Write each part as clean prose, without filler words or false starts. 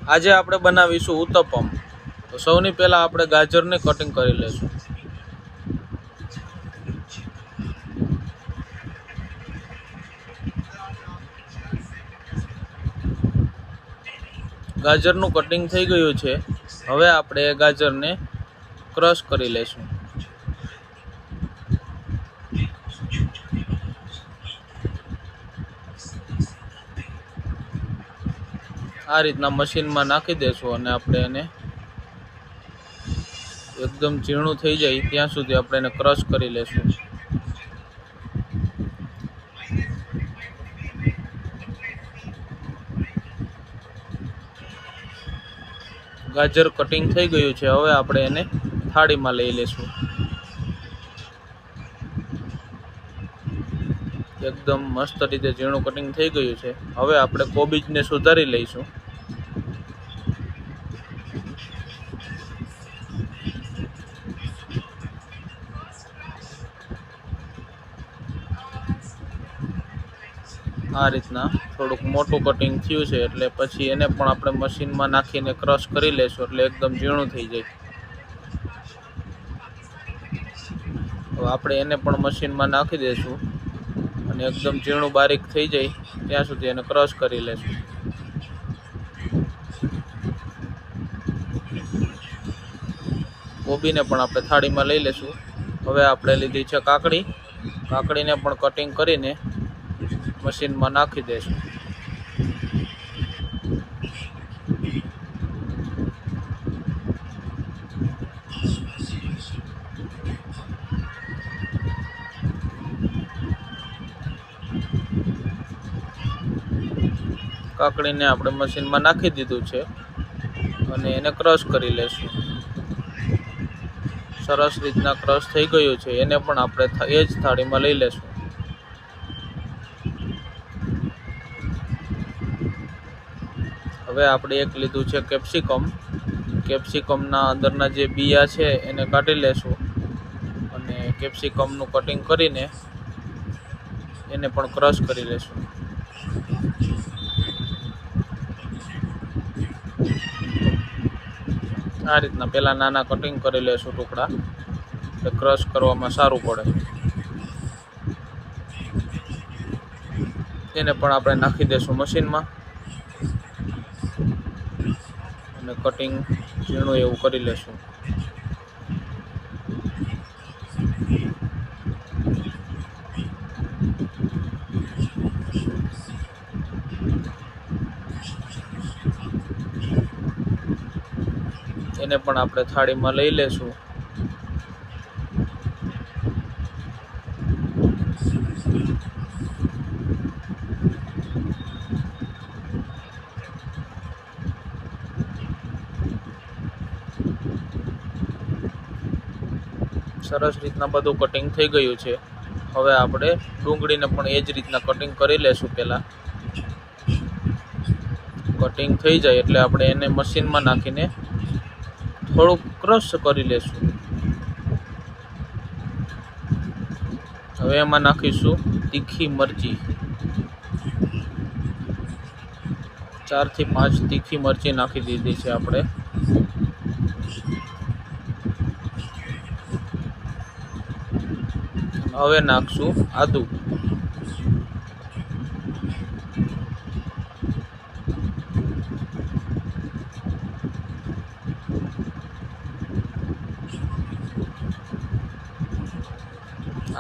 આજે આપણે બનાવીશું ઉત્તપમ। તો સૌની પહેલા આપણે ગાજરને કટિંગ કરી લઈશું। ગાજરનું કટિંગ થઈ ગયું છે। હવે આપણે ગાજરને ક્રશ કરી લઈશું। આ રીતના મશીનમાં નાખી દેશું અને આપણે એને એકદમ ઝીણું થઈ જાય ત્યાં સુધી આપણે એને ક્રશ કરી લેશું। ગાજર કટિંગ થઈ ગયું છે। હવે આપણે એને થાળીમાં લઈ લેશું। એકદમ મસ્ત રીતે ઝીણું કટિંગ થઈ ગયું છે। હવે આપણે કોબીજને સુધારી લઈશું। આ રીતના થોડુંક મોટું કટિંગ થયું છે, એટલે પછી એને પણ આપણે મશીનમાં નાખીને ક્રશ કરી લેશું એટલે એકદમ ઝીણું થઈ જાય। તો આપણે એને પણ મશીનમાં નાખી દઈશું અને એકદમ ઝીણું બારીક થઈ જાય ત્યાં સુધી એને ક્રશ કરી લેશું। કોબીને પણ આપણે થાળીમાં લઈ લેશું। હવે આપણે લીધી છે કાકડી। કાકડીને પણ કટિંગ કરીને મશીનમાં નાખી દઈશું। કાકડીને આપણે મશીનમાં નાખી દીધું છે અને એને ક્રશ કરી લેશું। સરસ રીતના ક્રશ થઈ ગયું છે। એને પણ આપણે એ જ થાળીમાં લઈ લેશું। હવે આપણે એક લીધું છે કેપ્સિકમ। કેપ્સિકમના અંદરના જે બિયા છે એને કાઢી લેશું અને કેપ્સિકમનું કટિંગ કરીને એને પણ ક્રશ કરી લેશું। આ રીતના પહેલા નાના કટિંગ કરી લેશું ટુકડા, એટલે ક્રશ કરવામાં સારું પડે। એને પણ આપણે નાખી દેશું મશીનમાં અને કટિંગ ઝીણું એવું કરી લેશું। એને પણ આપણે થાળીમાં લઈ લેશું। સરસ રીતના બધું કટિંગ થઈ ગયું છે। હવે આપણે ડુંગળીને પણ એ જ રીતના કટિંગ કરી લેશું। પહેલાં કટિંગ થઈ જાય એટલે આપણે એને મશીનમાં નાખીને થોડુંક ક્રશ કરી લેશું। હવે એમાં નાખીશું તીખી મરચી। 4 થી 5 તીખી મરચી નાખી દીધી છે આપણે। હવે નાખશું આદુ।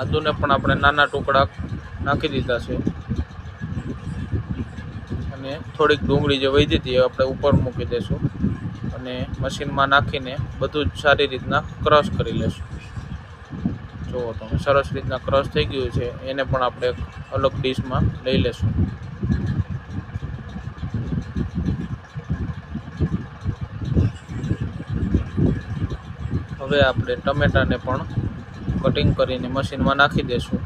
આદુને પણ આપણે નાના ટુકડા નાખી દીધા છે અને થોડીક ડુંગળી જે વધી હતી એ આપણે ઉપર મૂકી દઈશું અને મશીનમાં નાખીને બધું જ સારી રીતના ક્રશ કરી લેશું। જુઓ તમે સરસ રીતના ક્રશ થઈ ગયું છે। એને પણ આપણે એક અલગ ડીશમાં લઈ લેશું। હવે આપણે ટમેટાને પણ કટિંગ કરીને મશીનમાં નાખી દઈશું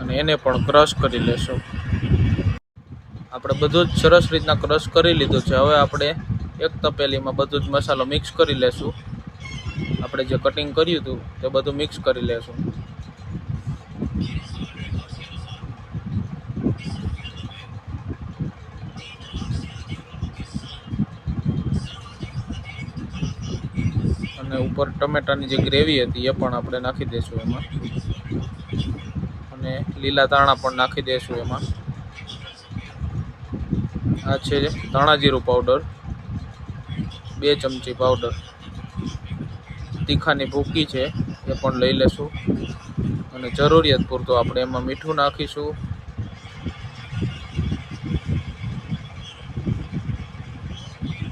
અને એને પણ ક્રશ કરી લેશું। આપણે બધું જ સરસ રીતના ક્રશ કરી લીધું છે। હવે આપણે એક તપેલીમાં બધું જ મસાલો મિક્સ કરી લેશું। આપણે જે કટિંગ કર્યું હતું તે બધું મિક્સ કરી લેશું। અને ઉપર ટમેટાની જે ગ્રેવી હતી એ પણ આપણે નાખી દઈશું એમાં, અને લીલા ધાણા પણ નાખી દઈશું એમાં. આ છે ધાણા જીરું પાવડર 2 ચમચી પાવડર. તીખાની ભૂકી છે એ પણ લઈ લેશું, અને જરૂરિયાત પૂરતું આપણે એમાં મીઠું નાખીશું.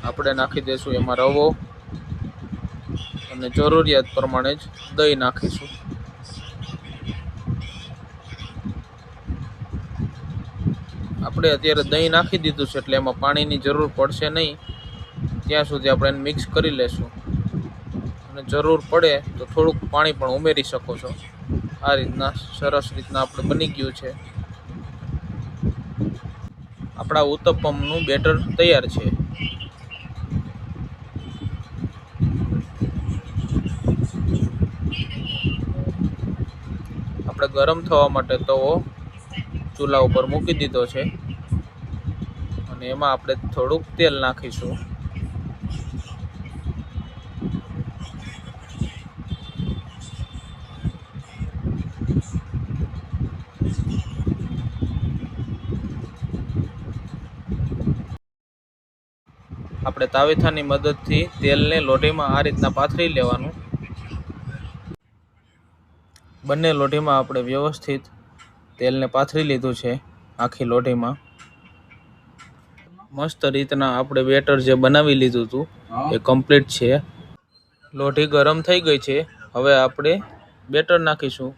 આપણે નાખી દઈશું એમાં રવો, અને જરૂરિયાત પ્રમાણે જ દહીં નાખીશું. આપણે અત્યારે દહીં નાખી દીધું છે એટલે એમાં પાણીની જરૂર પડશે નહીં. ત્યાં સુધી આપણે એને મિક્સ કરી લેશું, અને જરૂર પડે તો થોડુંક પાણી પણ ઉમેરી શકો છો. આ રીતના સરસ રીતના આપણે બની ગયું છે. આપણા ઉત્તપમનું બેટર તૈયાર છે. આપણે ગરમ થવા માટે તવો ચૂલા ઉપર મૂકી દીધો છે, અને એમાં આપણે થોડુંક તેલ નાખીશું. આપણે તાવેથાની મદદથી તેલને લોઢીમાં આ રીતના પાથરી લેવાનું. બંને લોઢીમાં આપણે વ્યવસ્થિત તેલને પાથરી લીધું છે આખી લોઢીમાં. મસ્ત રીતના આપણે બેટર જે બનાવી લીધું હતું એ કમ્પ્લીટ છે. લોઢી ગરમ થઈ ગઈ છે. હવે આપણે બેટર નાખીશું.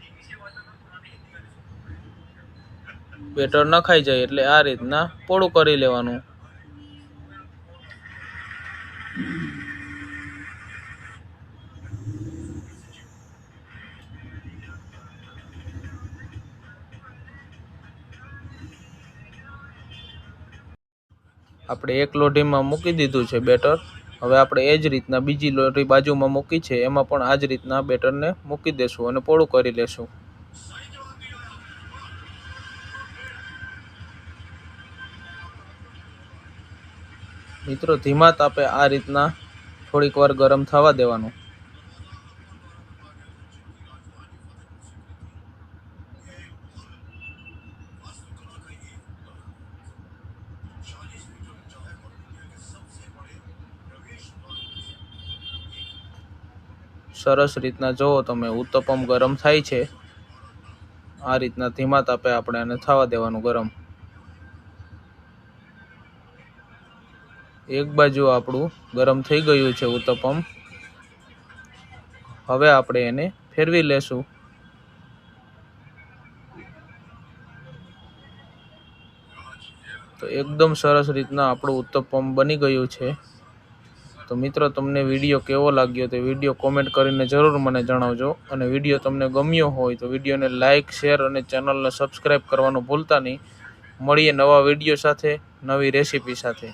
બેટર નખાઈ જાય એટલે આ રીતના પોળું કરી લેવાનું. આપણે એક લોઢીમાં મૂકી દીધું છે બેટર. હવે આપણે એ જ રીતના બીજી લોઢી બાજુમાં મૂકી છે એમાં પણ આ જ રીતના બેટરને મૂકી દેશું અને પોળું કરી લેશું. મિત્રો, ધીમા તાપે આ રીતના થોડીક વાર ગરમ થવા દેવાનું. સરસ રીતના જુઓ તમે, ઉત્તપમ ગરમ થાય છે. આ રીતના ધીમા તાપે આપણે આને થવા દેવાનું ગરમ. એક બાજુ આપણું ગરમ થઈ ગયું છે ઉત્તપમ. હવે આપણે એને ફેરવી લેશું. તો એકદમ સરસ રીતના આપણું ઉત્તપમ બની ગયું છે. તો મિત્રો, તમને વિડીયો કેવો લાગ્યો તે વિડીયો કોમેન્ટ કરીને જરૂર મને જણાવજો. અને વિડીયો તમને ગમ્યો હોય તો વિડીયોને લાઇક, શેર અને ચેનલને સબસ્ક્રાઈબ કરવાનું ભૂલતા નહીં. મળીએ નવા વિડીયો સાથે, નવી રેસીપી સાથે.